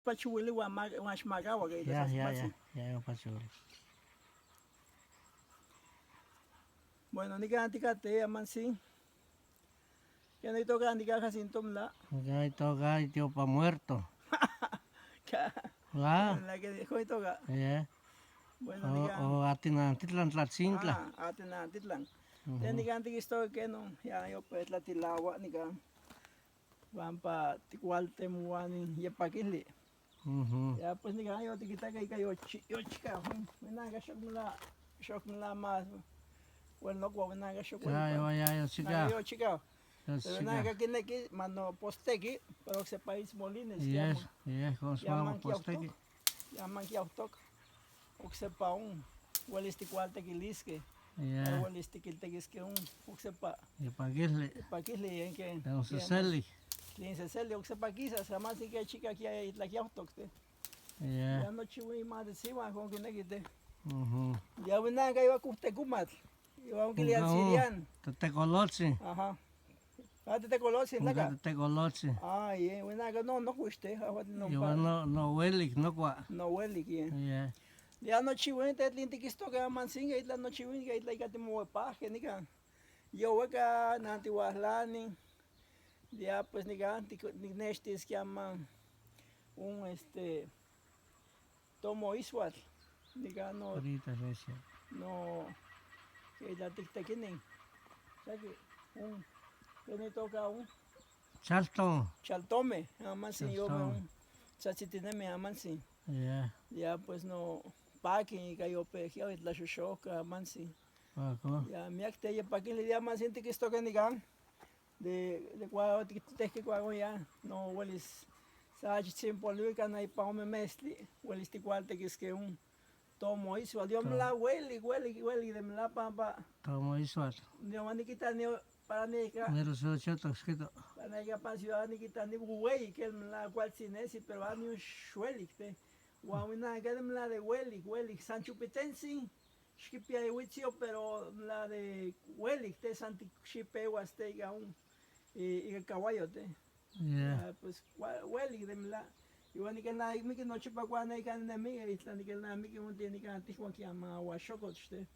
Pachuwili washmagawa que ya pachuli. Bueno, ni que anticate amansi. Que no toca antica jacintum la. Ya toca tío pa muerto. La que dijo y toca. Bueno, O Atinantitlan Tlatzintla. Atinantitlan. Ni que antiquisto que no, ya yo pues la tilagua ni que van pa ticualte muani y paquili. Ya pues ni que yo te quita que yo chica, bueno, que shock la más. Bueno, no cuando nada shock. Ya chica. Yo chica. Pero nada que aquí mano posteki, pero ese país Molines. Yes, con su posteki. Llaman que autok. Oxepa un, huelisticual tequilisque. Huelistiquiltequisque un, oxepa. Y paquisle. Paquisle en que. Entonces Celi. Celi, oxepa quizás, además sí que chica aquí hay la que autok. Ya no chihui más de cima con que neguite. Ya venga que iba a custecumat. Iba a un kilian sirian. Te colotsi. Ajá. Te colotsi, ¿no? Te colotsi. Ah, yeah, venga que no guste. Yo no huelik, no cua. No huelik, yeah. Ya no chihuin, te lintiquisto que mansinga, y la no chihuin, que la que mo paje, nica. Yo hueca, nantihuaslani. Ya pues nica, nestis que llaman un tomo isual. Nica no. Ahorita recia. No, que la tictequinin. O sea que un, que me toca un. Chaltome, aman si yo veo un. Chachitineme, aman si. Ya pues no. Paki kayo pejio it la shoshoka mansi. Ya miakte ya paki le llama siente que esto que digan de cuál te que cuál ya no huelis sach tiempo luego na pa me mesli huelis te cuál te que es que un tomo eso Dios me la hueli de me la pa tomo eso Dios me quita ni para nega pero se choto escrito para nega para ciudad ni quita ni huey que me la cual sinesi pero a ni un shueli que Guamina, que es la de Hueli, Sancho Pitensi, Shipia de Huitzio, pero la de Hueli, que es Santi Shipe, Huastega, y el caballote. Pues Hueli, de la. Y bueno, que nada, mi que no chupa cuando hay que andar amiga, y ni que nada, mi que no tiene que antes Juan que llama Aguachocot, ¿usted?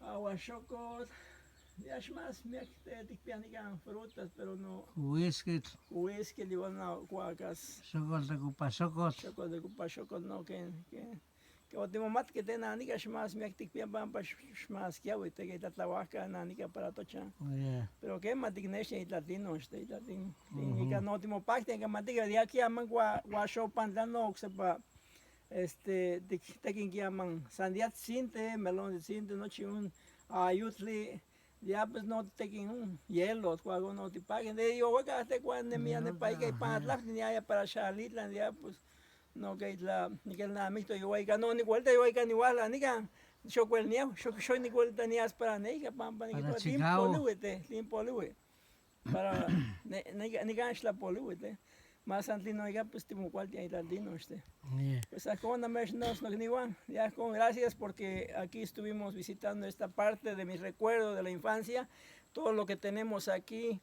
Aguachocot. Ya es más, me te pianican frutas, pero no. Whisky, le van a cuacas. Chocol de cupa, chocol. Chocol de cupa, chocol, no, que último mat que te nanica es más, me actic bien para más que ahorita que te trabaja nanica para tocha. Pero que matignesia y latino, latino. Y que no último pacto, que matiga de aquí aman guacho pantano, que sepa, te que llaman sandiat cinte, melón de cinte, no chiun, ayutli. Ya pues no te queden un hielo, cuando no te paguen. De yo voy a hacer cuando me ande para que para la ya para Charlitlan, ya pues no que la ni que nada mixto yo voy a no ni vuelta yo voy a ni igual ni que yo cual ni yo ni vuelta ni as para ni que para ni que tiempo libre para ni que la poliwete más antino ya pues timo cual tiene tardino este. Pues acá no me ya con gracias porque aquí estuvimos visitando esta parte de mis recuerdos de la infancia, todo lo que tenemos aquí,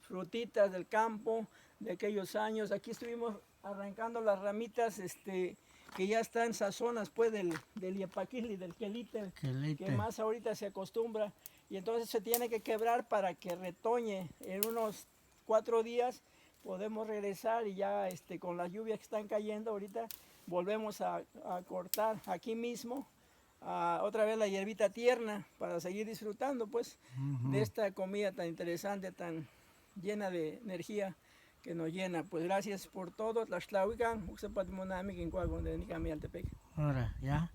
frutitas del campo de aquellos años, aquí estuvimos arrancando las ramitas que ya están sazonas pues del yapaquili, del quelite, que más ahorita se acostumbra y entonces se tiene que quebrar para que retoñe en unos 4 días. Podemos regresar y ya con las lluvias que están cayendo ahorita volvemos a cortar aquí mismo otra vez la hierbita tierna para seguir disfrutando pues de esta comida tan interesante, tan llena de energía que nos llena. Pues gracias por todo. Tlaxtlahuican, Uxapatimonami, Quincuagon de Nicamialtepec. Ahora, ya.